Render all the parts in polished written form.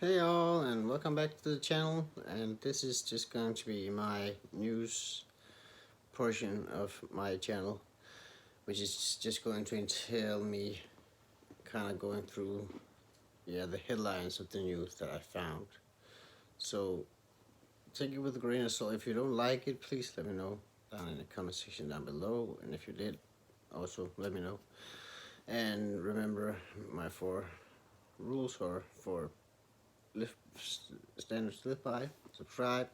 Hey all, and welcome back to the channel. And this is just going to be my news portion of my channel, which is just going to entail me kind of going through the headlines of the news that I found. So take it with a grain of salt. If you don't like it, please let me know down in the comment section down below, and if you did, also let me know. And remember, my four rules are for live standards to live by. Subscribe,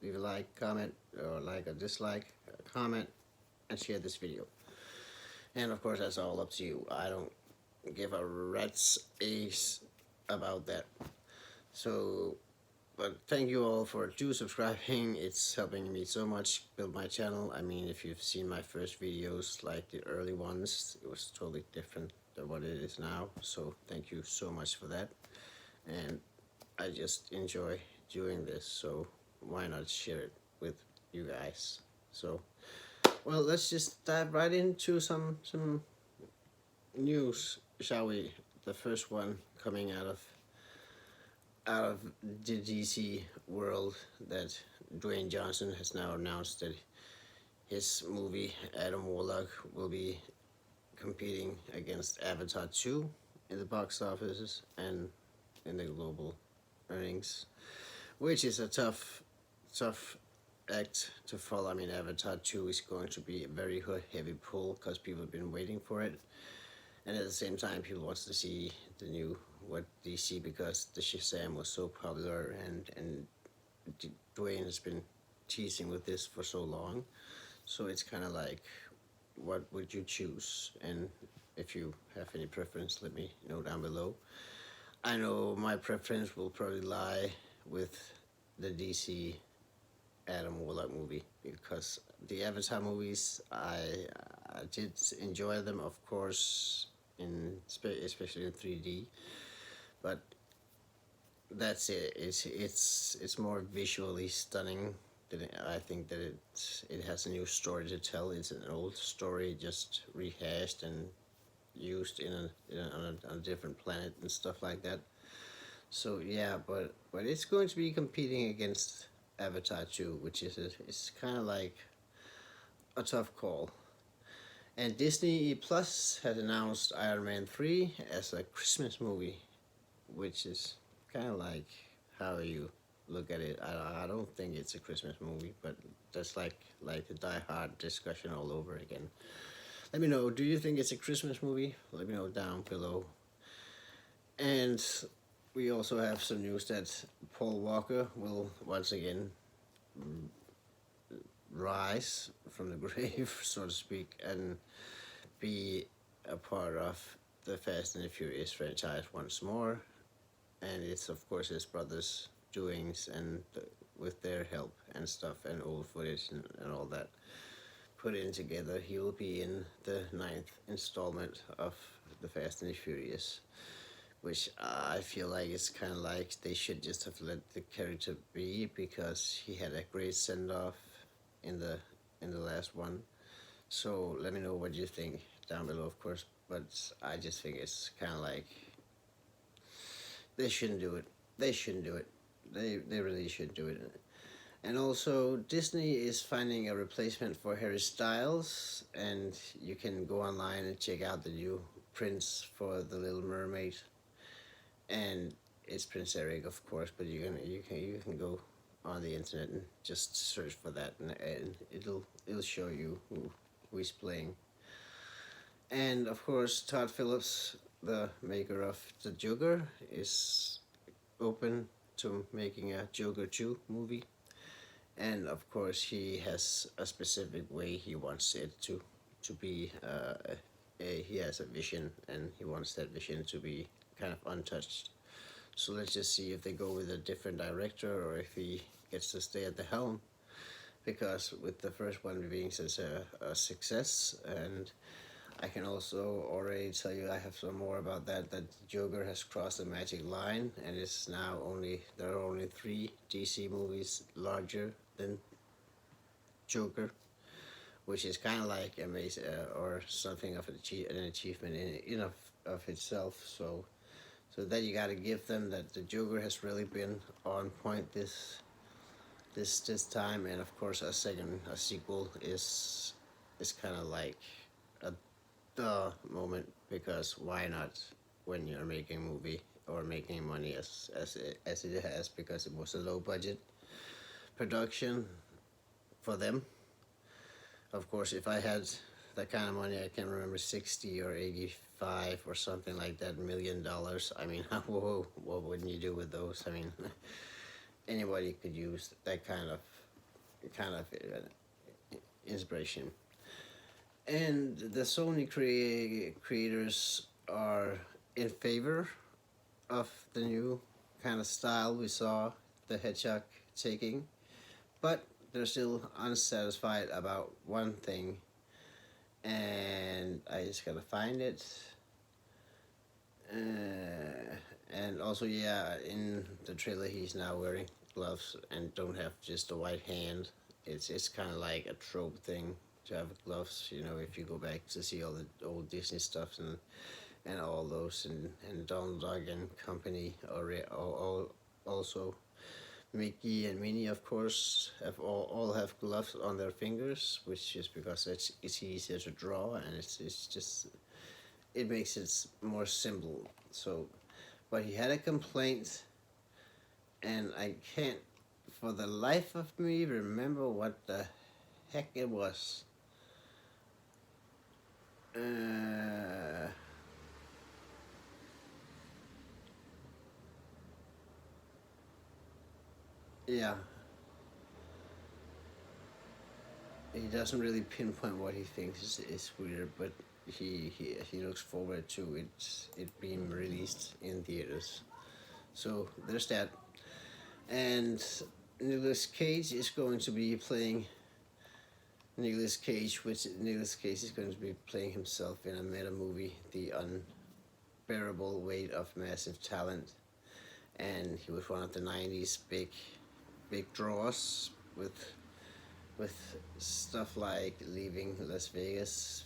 leave a like, comment, or like or dislike, comment, and share this video. And of course, that's all up to you. I don't give a rat's ace about that. So, but thank you all for subscribing. It's helping me so much build my channel. I mean, if you've seen my first videos, like the early ones, it was totally different than what it is now. So thank you so much for that. And I just enjoy doing this, so why not share it with you guys? So, well, let's just dive right into some news, shall we? The first one coming out of the DC world, that Dwayne Johnson has now announced that his movie Adam Warlock will be competing against Avatar 2 in the box offices and in the global earnings, which is a tough act to follow. I mean, Avatar 2 is going to be a very heavy pull because people have been waiting for it, and at the same time, people wants to see the new what DC, because the Shazam was so popular, and Dwayne has been teasing with this for so long. So it's kind of like, what would you choose? And if you have any preference, let me know down below. I know my preference will probably lie with the DC Adam Warlock movie, because the Avatar movies, I did enjoy them, of course, especially in 3D, but that's it. It's more visually stunning. I think that it has a new story to tell. It's an old story just rehashed and used on a different planet and stuff like that. So yeah, but it's going to be competing against Avatar 2, which is it's kind of like a tough call. And Disney Plus has announced Iron Man 3 as a Christmas movie, which is kind of like how you look at it. I don't think it's a Christmas movie, but that's like the Die Hard discussion all over again. Let me know, do you think it's a Christmas movie? Let me know down below. And we also have some news that Paul Walker will once again rise from the grave, so to speak, and be a part of the Fast and the Furious franchise once more. And it's of course his brother's doings, and with their help and stuff, and old footage and all that put in together, he will be in the 9th installment of the Fast and the Furious, which I feel like it's kind of like they should just have let the character be, because he had a great send-off in the last one. So let me know what you think down below, of course, but I just think it's kind of like they shouldn't do it. They shouldn't do it. They really shouldn't do it. And also, Disney is finding a replacement for Harry Styles, and you can go online and check out the new prince for The Little Mermaid. And it's Prince Eric, of course, but you can go on the internet and just search for that, and it'll show you who is playing. And of course, Todd Phillips, the maker of the Joker, is open to making a Joker 2 movie. And of course, he has a specific way he wants it to be. He has a vision, and he wants that vision to be kind of untouched. So let's just see if they go with a different director, or if he gets to stay at the helm. Because with the first one being such a success, and I can also already tell you, I have some more about that Joker has crossed the magic line, and it's now there are only 3 DC movies larger than Joker, which is kind of like amazing, or something of an achievement in of itself. So So that you gotta give them that the Joker has really been on point this time, and of course a sequel is kind of like a duh moment, because why not when you're making a movie or making money as it has, because it was a low budget production for them. Of course, if I had that kind of money, I can remember 60 or 85 or something like that $1 million. I mean, what wouldn't you do with those? I mean, anybody could use that kind of inspiration. And the Sony creators are in favor of the new kind of style we saw the Hedgehog taking, but they're still unsatisfied about one thing, and I just gotta find it. And also, yeah, in the trailer, he's now wearing gloves and don't have just a white hand. It's kind of like a trope thing to have gloves. You know, if you go back to see all the old Disney stuff and all those, and Donald Duck and company, or also Mickey and Minnie, of course, have all have gloves on their fingers, which is because it's easier to draw, and it's just, it makes it more simple. So, but he had a complaint, and I can't for the life of me remember what the heck it was. Yeah, he doesn't really pinpoint what he thinks is weird, but he looks forward to it being released in theaters. So there's that. And Nicolas Cage is going to be playing Nicolas Cage, which Nicolas Cage is going to be playing himself in a meta movie, The Unbearable Weight of Massive Talent. And he was one of the 90s big draws with stuff like Leaving Las Vegas,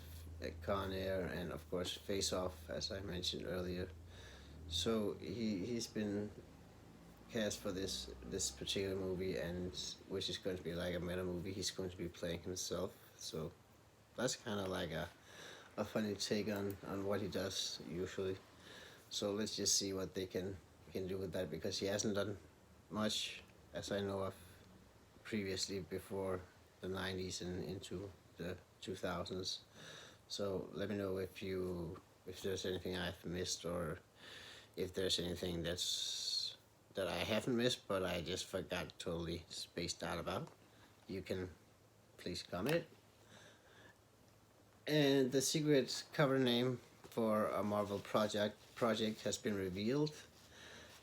Con Air, and of course Face Off, as I mentioned earlier. So he's been cast for this particular movie, and which is going to be like a meta movie. He's going to be playing himself. So that's kind of like a funny take on what he does usually. So let's just see what they can do with that, because he hasn't done much, as I know of, previously before the 90s and into the 2000s. So let me know if there's anything I've missed, or if there's anything that I haven't missed but I just forgot, totally spaced out about. You can please comment. And the secret cover name for a Marvel project has been revealed,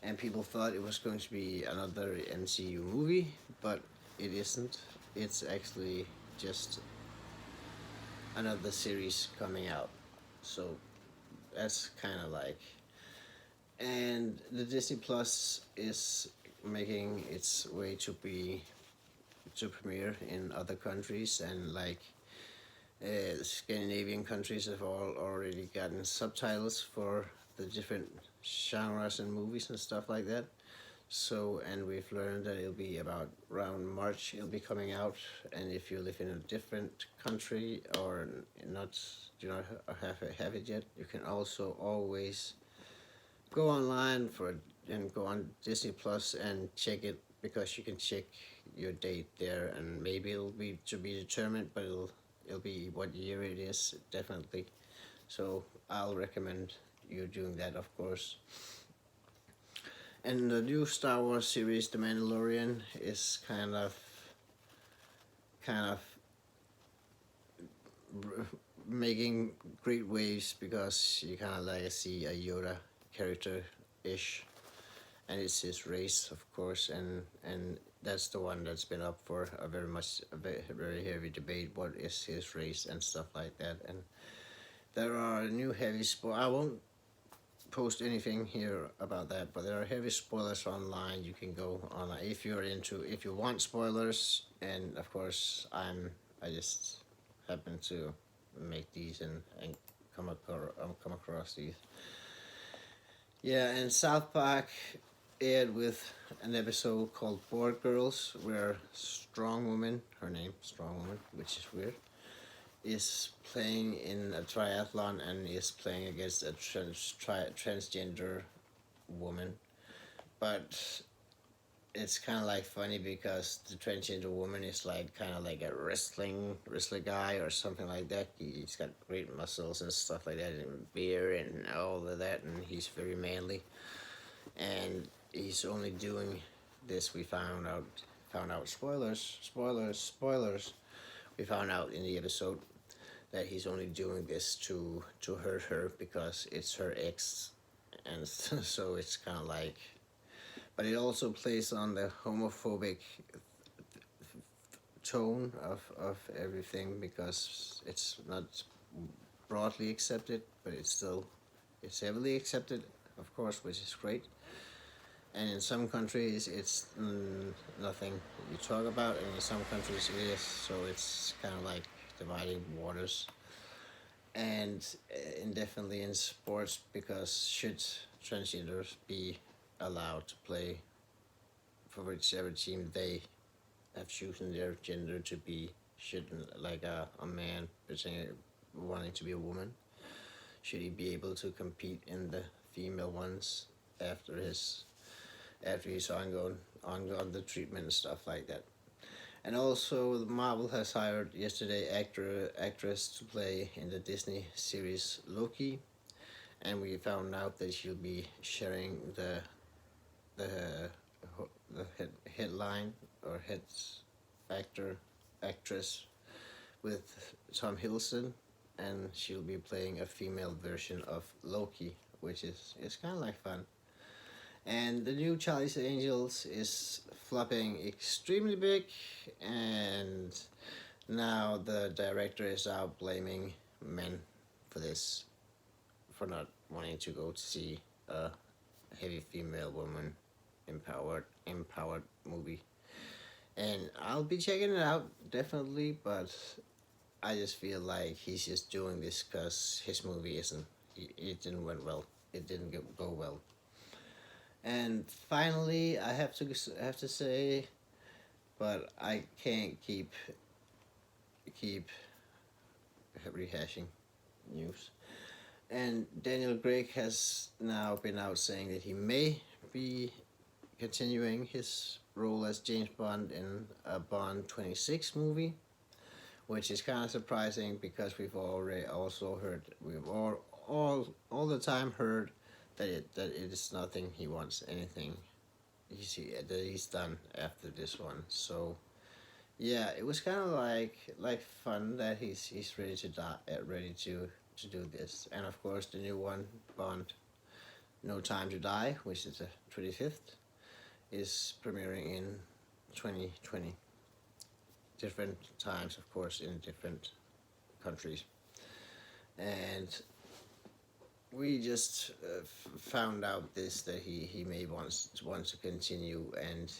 and people thought it was going to be another MCU movie, but it isn't. It's actually just another series coming out. So that's kind of like, and the Disney Plus is making its way to premiere in other countries, and like Scandinavian countries have all already gotten subtitles for the different genres and movies and stuff like that. So, and we've learned that it'll be about around March it'll be coming out, and if you live in a different country or do not have it yet, you can also always go online and go on Disney Plus and check it, because you can check your date there, and maybe it'll be to be determined, but it'll be what year it is, definitely. So I'll recommend you doing that, of course. And the new Star Wars series, The Mandalorian, is kind of making great waves, because you kind of like see a Yoda character-ish, and it's his race, of course, and that's the one that's been up for a very heavy debate. What is his race and stuff like that, and there are new heavy I won't post anything here about that, but there are heavy spoilers online. You can go online if you want spoilers, and of course I just happen to make these and come across these. Yeah, and South Park aired with an episode called Board Girls, where Strong Woman, her name Strong Woman, which is weird, is playing in a triathlon and is playing against a transgender woman. But it's kind of like funny because the transgender woman is like kind of like a wrestler guy or something like that. He's got great muscles and stuff like that, and beer and all of that, and he's very manly. And he's only doing this. We found out spoilers. We found out in the episode that he's only doing this to hurt her because it's her ex, and so it's kind of like, but it also plays on the homophobic tone of everything because it's not broadly accepted, but it's heavily accepted, of course, which is great. And in some countries it's nothing you talk about, and in some countries it is. So it's kind of like dividing waters. And indefinitely in sports, because should transgenders be allowed to play for whichever team they have chosen their gender to be, shouldn't like a man wanting to be a woman, should he be able to compete in the female ones after he's ongoing the treatment and stuff like that. And also, Marvel has hired yesterday actress to play in the Disney series Loki, and we found out that she'll be sharing the headline or head actress with Tom Hiddleston, and she'll be playing a female version of Loki, which is kind of like fun. And the new Charlie's Angels is flopping extremely big, and now the director is out blaming men for this, for not wanting to go to see a heavy female woman empowered movie. And I'll be checking it out definitely, but I just feel like he's just doing this because his movie it didn't went well. It didn't go well. And finally, I have to say, but I can't keep rehashing news. And Daniel Craig has now been out saying that he may be continuing his role as James Bond in a Bond 26 movie, which is kind of surprising because we've already also heard, we've all the time heard that it is nothing he wants, anything that he's done after this one. So yeah, it was kind of like fun that he's ready to die, ready to do this. And of course the new one, Bond No Time to Die, which is the 25th, is premiering in 2020. Different times, of course, in different countries. And we just found out that he may want to continue, and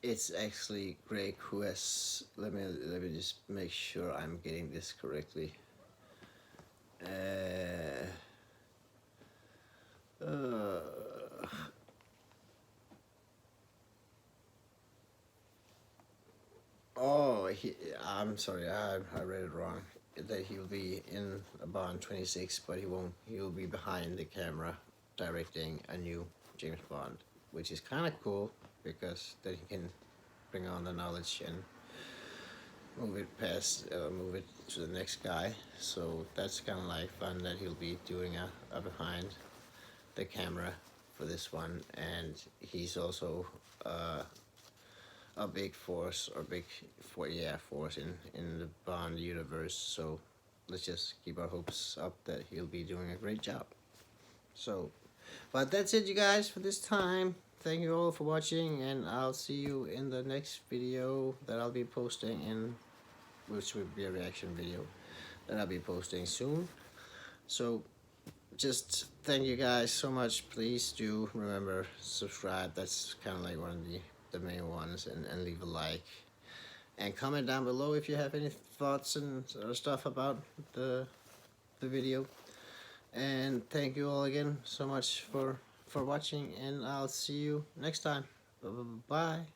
it's actually Greg who has, let me just make sure I'm getting this correctly. I'm sorry, I read it wrong. That he'll be in a Bond 26, but he won't. He'll be behind the camera, directing a new James Bond, which is kind of cool because then he can bring on the knowledge and move it to the next guy. So that's kind of like fun that he'll be doing a behind the camera for this one, and he's also a big force in the Bond universe. So let's just keep our hopes up that he'll be doing a great job. So, but that's it, you guys, for this time. Thank you all for watching, and I'll see you in the next video that I'll be posting which will be a reaction video that I'll be posting soon. So just thank you guys so much. Please do remember subscribe. That's kind of like one of the main ones, and leave a like and comment down below if you have any thoughts and stuff about the video. And thank you all again so much for watching, and I'll see you next time. Bye.